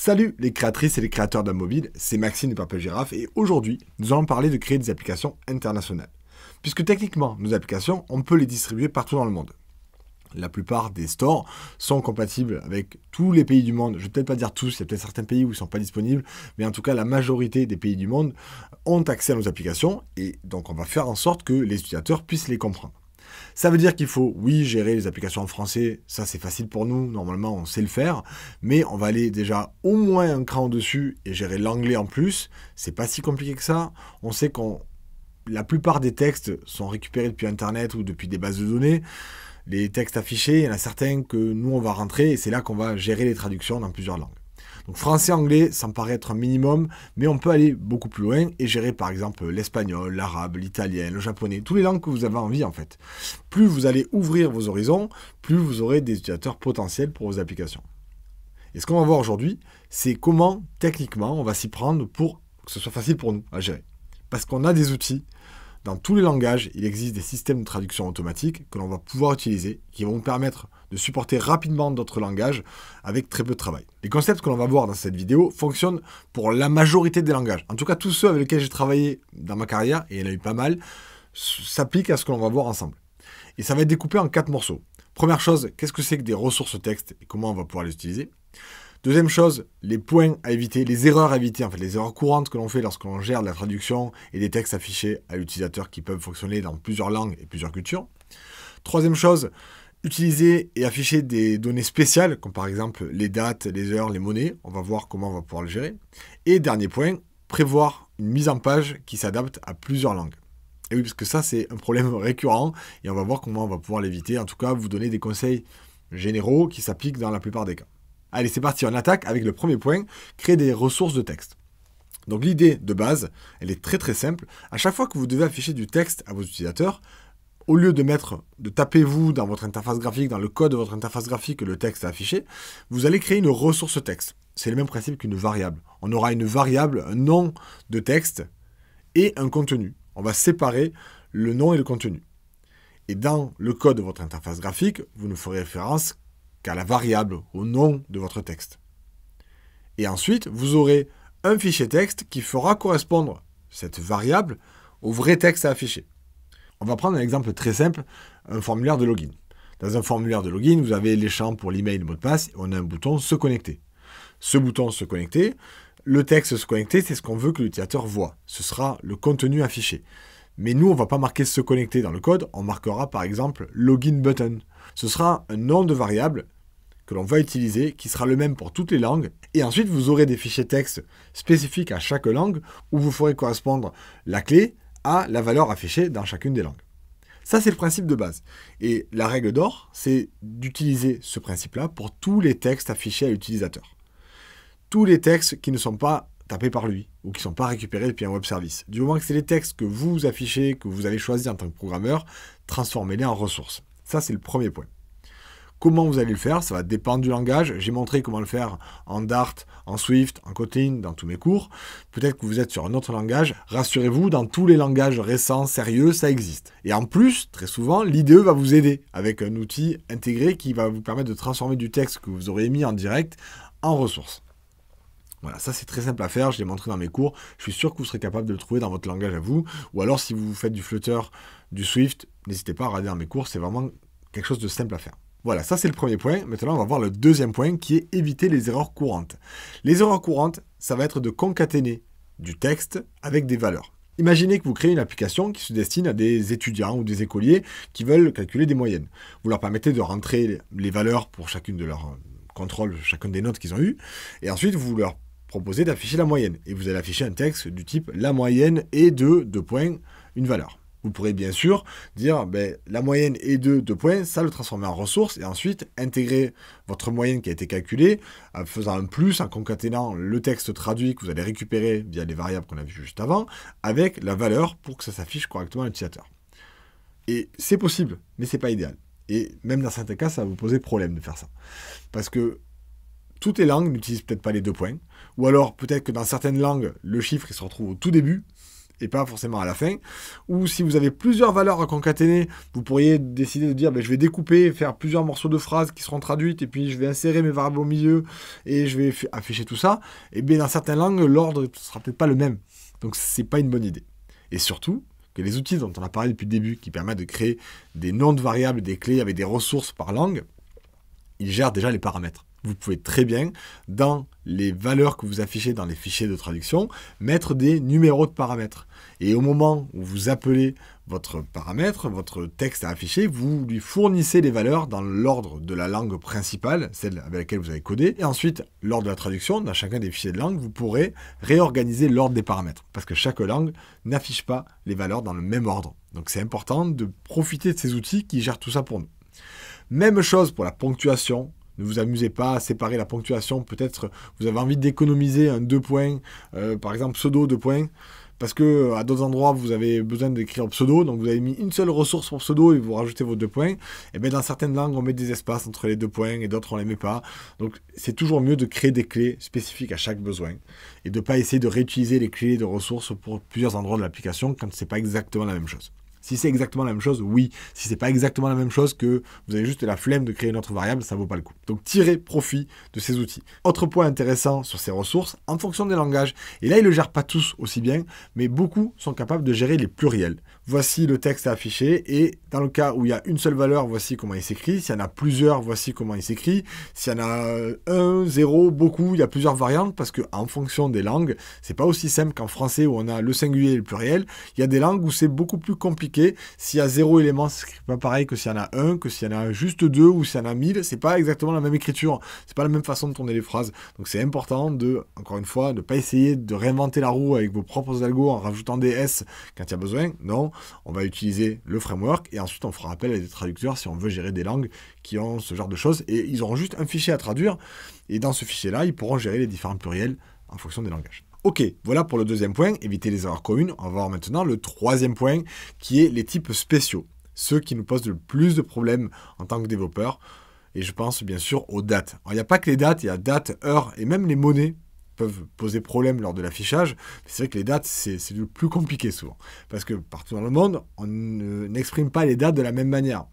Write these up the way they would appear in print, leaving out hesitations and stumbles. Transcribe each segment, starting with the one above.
Salut les créatrices et les créateurs d'un mobile, c'est Maxime de Purple Giraffe et aujourd'hui, nous allons parler de créer des applications internationales. Puisque techniquement, nos applications, on peut les distribuer partout dans le monde. La plupart des stores sont compatibles avec tous les pays du monde. Je ne vais peut-être pas dire tous, il y a peut-être certains pays où ils ne sont pas disponibles, mais en tout cas, la majorité des pays du monde ont accès à nos applications et donc on va faire en sorte que les utilisateurs puissent les comprendre. Ça veut dire qu'il faut, oui, gérer les applications en français, ça c'est facile pour nous, normalement on sait le faire, mais on va aller déjà au moins un cran au-dessus et gérer l'anglais en plus, c'est pas si compliqué que ça, on sait la plupart des textes sont récupérés depuis Internet ou depuis des bases de données, les textes affichés, il y en a certains que nous on va rentrer et c'est là qu'on va gérer les traductions dans plusieurs langues. Donc français-anglais, ça me paraît être un minimum, mais on peut aller beaucoup plus loin et gérer par exemple l'espagnol, l'arabe, l'italien, le japonais, toutes les langues que vous avez envie en fait. Plus vous allez ouvrir vos horizons, plus vous aurez des utilisateurs potentiels pour vos applications. Et ce qu'on va voir aujourd'hui, c'est comment techniquement on va s'y prendre pour que ce soit facile pour nous à gérer. Parce qu'on a des outils. Dans tous les langages, il existe des systèmes de traduction automatique que l'on va pouvoir utiliser, qui vont nous permettre de supporter rapidement d'autres langages avec très peu de travail. Les concepts que l'on va voir dans cette vidéo fonctionnent pour la majorité des langages. En tout cas, tous ceux avec lesquels j'ai travaillé dans ma carrière, et il y en a eu pas mal, s'appliquent à ce que l'on va voir ensemble. Et ça va être découpé en 4 morceaux. Première chose, qu'est-ce que c'est que des ressources texte et comment on va pouvoir les utiliser ? Deuxième chose, les points à éviter, les erreurs à éviter, en fait, les erreurs courantes que l'on fait lorsque l'on gère la traduction et des textes affichés à l'utilisateur qui peuvent fonctionner dans plusieurs langues et plusieurs cultures. Troisième chose, utiliser et afficher des données spéciales, comme par exemple les dates, les heures, les monnaies. On va voir comment on va pouvoir le gérer. Et dernier point, prévoir une mise en page qui s'adapte à plusieurs langues. Et oui, parce que ça, c'est un problème récurrent et on va voir comment on va pouvoir l'éviter. En tout cas, vous donner des conseils généraux qui s'appliquent dans la plupart des cas. Allez, c'est parti, on attaque avec le premier point, créer des ressources de texte. Donc l'idée de base, elle est très très simple. À chaque fois que vous devez afficher du texte à vos utilisateurs, au lieu de taper vous dans votre interface graphique, dans le code de votre interface graphique le texte à afficher, vous allez créer une ressource texte. C'est le même principe qu'une variable. On aura une variable, un nom de texte et un contenu. On va séparer le nom et le contenu. Et dans le code de votre interface graphique, vous ne ferez référence qu'à la variable, au nom de votre texte. Et ensuite, vous aurez un fichier texte qui fera correspondre cette variable au vrai texte à afficher. On va prendre un exemple très simple, un formulaire de login. Dans un formulaire de login, vous avez les champs pour l'email et le mot de passe, et on a un bouton « Se connecter ». Ce bouton « Se connecter », le texte « Se connecter », c'est ce qu'on veut que l'utilisateur voit. Ce sera le contenu affiché. Mais nous, on ne va pas marquer « Se connecter » dans le code, on marquera par exemple « Login button ». Ce sera un nom de variable que l'on va utiliser, qui sera le même pour toutes les langues. Et ensuite, vous aurez des fichiers texte spécifiques à chaque langue, où vous ferez correspondre la clé à la valeur affichée dans chacune des langues. Ça, c'est le principe de base. Et la règle d'or, c'est d'utiliser ce principe-là pour tous les textes affichés à l'utilisateur. Tous les textes qui ne sont pas tapés par lui, ou qui ne sont pas récupérés depuis un web service. Du moment que c'est les textes que vous affichez, que vous avez choisi en tant que programmeur, transformez-les en ressources. Ça, c'est le premier point. Comment vous allez le faire, ça va dépendre du langage. J'ai montré comment le faire en Dart, en Swift, en Kotlin, dans tous mes cours. Peut-être que vous êtes sur un autre langage. Rassurez-vous, dans tous les langages récents, sérieux, ça existe. Et en plus, très souvent, l'IDE va vous aider avec un outil intégré qui va vous permettre de transformer du texte que vous aurez émis en direct en ressources. Voilà, ça c'est très simple à faire, je l'ai montré dans mes cours. Je suis sûr que vous serez capable de le trouver dans votre langage à vous. Ou alors, si vous faites du Flutter, du Swift, n'hésitez pas à regarder dans mes cours. C'est vraiment quelque chose de simple à faire. Voilà, ça c'est le premier point. Maintenant, on va voir le deuxième point qui est éviter les erreurs courantes. Les erreurs courantes, ça va être de concaténer du texte avec des valeurs. Imaginez que vous créez une application qui se destine à des étudiants ou des écoliers qui veulent calculer des moyennes. Vous leur permettez de rentrer les valeurs pour chacune de leurs contrôles, chacune des notes qu'ils ont eues, et ensuite vous leur proposez d'afficher la moyenne. Et vous allez afficher un texte du type « La moyenne est de 2 points, une valeur ». Vous pourrez bien sûr dire la moyenne est de 2 points, ça le transformer en ressource et ensuite intégrer votre moyenne qui a été calculée en faisant un plus, en concaténant le texte traduit que vous allez récupérer via les variables qu'on a vues juste avant avec la valeur pour que ça s'affiche correctement à l'utilisateur. Et c'est possible, mais ce n'est pas idéal. Et même dans certains cas, ça va vous poser problème de faire ça. Parce que toutes les langues n'utilisent peut-être pas les 2 points, ou alors peut-être que dans certaines langues, le chiffre il se retrouve au tout début, et pas forcément à la fin. Ou si vous avez plusieurs valeurs à concaténer, vous pourriez décider de dire je vais découper, faire plusieurs morceaux de phrases qui seront traduites, et puis je vais insérer mes variables au milieu, et je vais afficher tout ça. Et bien dans certaines langues, l'ordre ne sera peut-être pas le même. Donc c'est pas une bonne idée. Et surtout, que les outils dont on a parlé depuis le début, qui permettent de créer des noms de variables, des clés avec des ressources par langue, ils gèrent déjà les paramètres. Vous pouvez très bien, dans les valeurs que vous affichez dans les fichiers de traduction, mettre des numéros de paramètres. Et au moment où vous appelez votre paramètre, votre texte à afficher, vous lui fournissez les valeurs dans l'ordre de la langue principale, celle avec laquelle vous avez codé. Et ensuite, lors de la traduction, dans chacun des fichiers de langue, vous pourrez réorganiser l'ordre des paramètres. Parce que chaque langue n'affiche pas les valeurs dans le même ordre. Donc c'est important de profiter de ces outils qui gèrent tout ça pour nous. Même chose pour la ponctuation. Ne vous amusez pas à séparer la ponctuation. Peut-être vous avez envie d'économiser un 2 points, par exemple pseudo 2 points, parce que à d'autres endroits vous avez besoin d'écrire pseudo, donc vous avez mis une seule ressource pour pseudo et vous rajoutez vos 2 points. Et bien dans certaines langues on met des espaces entre les 2 points et d'autres on les met pas. Donc c'est toujours mieux de créer des clés spécifiques à chaque besoin et de ne pas essayer de réutiliser les clés de ressources pour plusieurs endroits de l'application quand c'est pas exactement la même chose. Si c'est exactement la même chose, oui. Si c'est pas exactement la même chose, que vous avez juste la flemme de créer une autre variable, ça vaut pas le coup. Donc tirez profit de ces outils. Autre point intéressant sur ces ressources, en fonction des langages, et là ils ne le gèrent pas tous aussi bien, mais beaucoup sont capables de gérer les pluriels. Voici le texte à afficher, et dans le cas où il y a une seule valeur, voici comment il s'écrit. S'il y en a plusieurs, voici comment il s'écrit. S'il y en a 1, 0, beaucoup, il y a plusieurs variantes, parce que en fonction des langues, c'est pas aussi simple qu'en français où on a le singulier et le pluriel. Il y a des langues où c'est beaucoup plus compliqué. S'il y a 0 élément, c'est pas pareil que s'il y en a 1, que s'il y en a juste 2 ou s'il y en a 1000, c'est pas exactement la même écriture, c'est pas la même façon de tourner les phrases. Donc c'est important de, encore une fois, de pas essayer de réinventer la roue avec vos propres algos en rajoutant des S quand il y a besoin. Non, on va utiliser le framework et ensuite on fera appel à des traducteurs si on veut gérer des langues qui ont ce genre de choses, et ils auront juste un fichier à traduire et dans ce fichier-là, ils pourront gérer les différents pluriels en fonction des langages. Ok, voilà pour le deuxième point, éviter les erreurs communes. On va voir maintenant le troisième point, qui est les types spéciaux. Ceux qui nous posent le plus de problèmes en tant que développeur. Et je pense bien sûr aux dates. Alors, il n'y a pas que les dates, il y a date, heure et même les monnaies peuvent poser problème lors de l'affichage. C'est vrai que les dates, c'est le plus compliqué souvent. Parce que partout dans le monde, on n'exprime pas les dates de la même manière.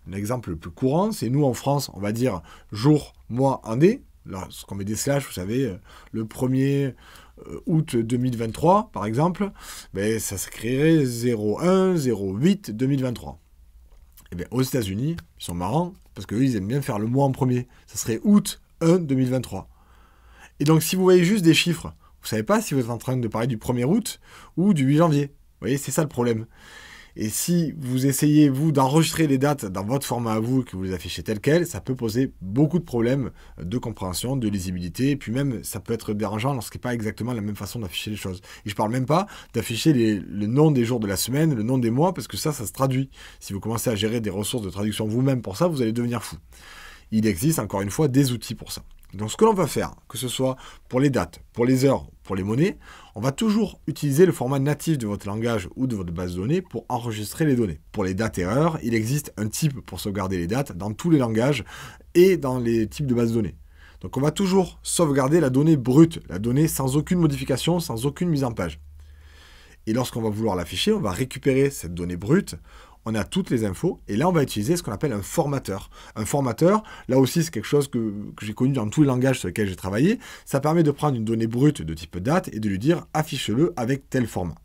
Un exemple le plus courant, c'est nous en France, on va dire jour, mois, année. Lorsqu'on met des slash, vous savez, le 1er août 2023, par exemple, ben, ça s'écrirait 01/08/2023. Et bien, aux États-Unis, ils sont marrants, parce qu'eux, ils aiment bien faire le mois en premier. Ça serait août 1 2023. Et donc, si vous voyez juste des chiffres, vous ne savez pas si vous êtes en train de parler du 1er août ou du 8 janvier. Vous voyez, c'est ça le problème. Et si vous essayez, vous, d'enregistrer les dates dans votre format à vous, que vous les affichez telles quelles, ça peut poser beaucoup de problèmes de compréhension, de lisibilité, et puis même, ça peut être dérangeant lorsqu'il n'y a pas exactement la même façon d'afficher les choses. Et je ne parle même pas d'afficher le nom des jours de la semaine, le nom des mois, parce que ça se traduit. Si vous commencez à gérer des ressources de traduction vous-même pour ça, vous allez devenir fou. Il existe, encore une fois, des outils pour ça. Donc, ce que l'on va faire, que ce soit pour les dates, pour les heures, pour les monnaies, on va toujours utiliser le format natif de votre langage ou de votre base de données pour enregistrer les données. Pour les dates et heures, il existe un type pour sauvegarder les dates dans tous les langages et dans les types de bases de données. Donc, on va toujours sauvegarder la donnée brute, la donnée sans aucune modification, sans aucune mise en page. Et lorsqu'on va vouloir l'afficher, on va récupérer cette donnée brute. On a toutes les infos, et là on va utiliser ce qu'on appelle un formateur. Un formateur, là aussi c'est quelque chose que j'ai connu dans tous les langages sur lesquels j'ai travaillé. Ça permet de prendre une donnée brute de type date et de lui dire affiche-le avec tel format.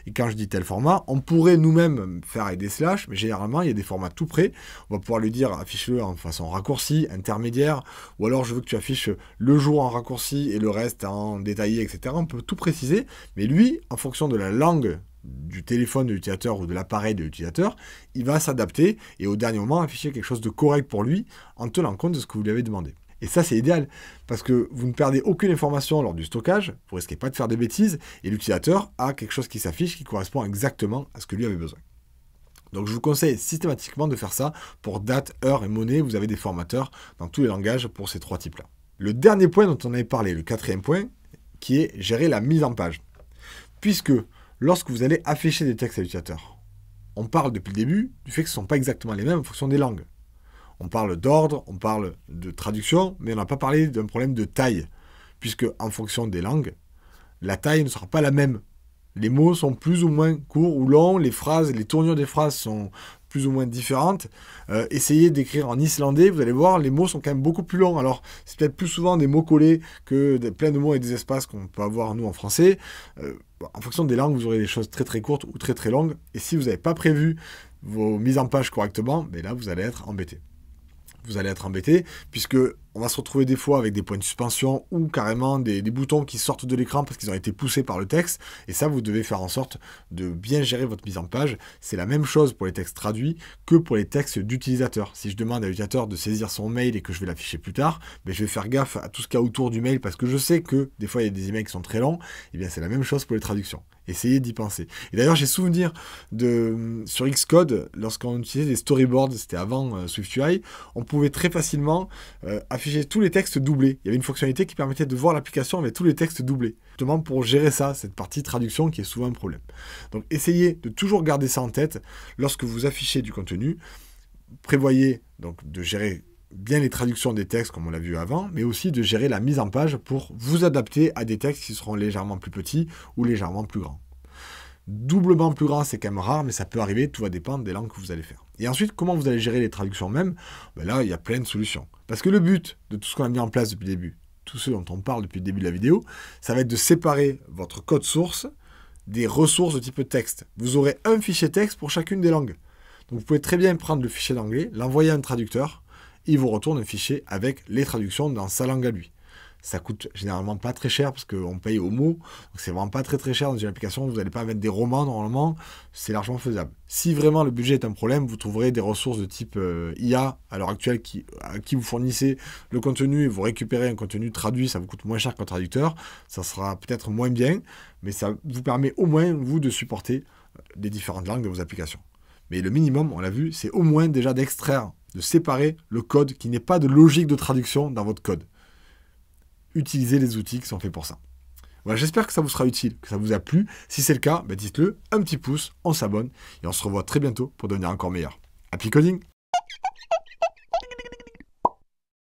Et quand je dis tel format, on pourrait nous-mêmes faire avec des slash, mais généralement il y a des formats tout prêts. On va pouvoir lui dire affiche-le en façon raccourci, intermédiaire, ou alors je veux que tu affiches le jour en raccourci et le reste en détaillé, etc. On peut tout préciser, mais lui, en fonction de la langue du téléphone de l'utilisateur ou de l'appareil de l'utilisateur, il va s'adapter et au dernier moment afficher quelque chose de correct pour lui en tenant compte de ce que vous lui avez demandé. Et ça, c'est idéal, parce que vous ne perdez aucune information lors du stockage, vous ne risquez pas de faire des bêtises, et l'utilisateur a quelque chose qui s'affiche qui correspond exactement à ce que lui avait besoin. Donc je vous conseille systématiquement de faire ça pour date, heure et monnaie. Vous avez des formateurs dans tous les langages pour ces trois types-là. Le dernier point dont on avait parlé, le quatrième point, qui est gérer la mise en page. Puisque lorsque vous allez afficher des textes à l'utilisateur, on parle depuis le début du fait que ce ne sont pas exactement les mêmes en fonction des langues. On parle d'ordre, on parle de traduction, mais on n'a pas parlé d'un problème de taille, puisque en fonction des langues, la taille ne sera pas la même. Les mots sont plus ou moins courts ou longs, les phrases, les tournures des phrases sont plus ou moins différentes. Essayez d'écrire en islandais, vous allez voir, les mots sont quand même beaucoup plus longs. Alors, c'est peut-être plus souvent des mots collés que plein de mots avec des espaces qu'on peut avoir, nous, en français. En fonction des langues, vous aurez des choses très très courtes ou très très longues. Et si vous n'avez pas prévu vos mises en page correctement, ben là, vous allez être embêté. Vous allez être embêté, puisque on va se retrouver des fois avec des points de suspension ou carrément des boutons qui sortent de l'écran parce qu'ils ont été poussés par le texte. Et ça, vous devez faire en sorte de bien gérer votre mise en page. C'est la même chose pour les textes traduits que pour les textes d'utilisateurs. Si je demande à l'utilisateur de saisir son mail et que je vais l'afficher plus tard, ben je vais faire gaffe à tout ce qu'il y a autour du mail parce que je sais que des fois, il y a des emails qui sont très longs. Et bien, c'est la même chose pour les traductions. Essayez d'y penser. Et d'ailleurs, j'ai souvenir sur Xcode, lorsqu'on utilisait des storyboards, c'était avant SwiftUI, on pouvait très facilement afficher tous les textes doublés. Il y avait une fonctionnalité qui permettait de voir l'application avec tous les textes doublés. Justement pour gérer ça, cette partie traduction qui est souvent un problème. Donc essayez de toujours garder ça en tête lorsque vous affichez du contenu. Prévoyez donc de gérer bien les traductions des textes comme on l'a vu avant, mais aussi de gérer la mise en page pour vous adapter à des textes qui seront légèrement plus petits ou légèrement plus grands. Doublement plus grand, c'est quand même rare, mais ça peut arriver, tout va dépendre des langues que vous allez faire. Et ensuite, comment vous allez gérer les traductions même? Ben là, il y a plein de solutions. Parce que le but de tout ce qu'on a mis en place depuis le début, tout ce dont on parle depuis le début de la vidéo, ça va être de séparer votre code source des ressources de type texte. Vous aurez un fichier texte pour chacune des langues. Donc vous pouvez très bien prendre le fichier d'anglais, l'envoyer à un traducteur, il vous retourne un fichier avec les traductions dans sa langue à lui. Ça coûte généralement pas très cher parce qu'on paye au mot, donc c'est vraiment pas très très cher dans une application, vous n'allez pas mettre des romans normalement, c'est largement faisable. Si vraiment le budget est un problème, vous trouverez des ressources de type IA à l'heure actuelle à qui vous fournissez le contenu et vous récupérez un contenu traduit, ça vous coûte moins cher qu'un traducteur, ça sera peut-être moins bien, mais ça vous permet au moins, vous, de supporter les différentes langues de vos applications. Mais le minimum, on l'a vu, c'est au moins déjà d'extraire, de séparer le code, qui n'est pas de logique de traduction dans votre code. Utilisez les outils qui sont faits pour ça. Voilà, j'espère que ça vous sera utile, que ça vous a plu. Si c'est le cas, dites-le, un petit pouce, on s'abonne et on se revoit très bientôt pour devenir encore meilleur. Happy coding!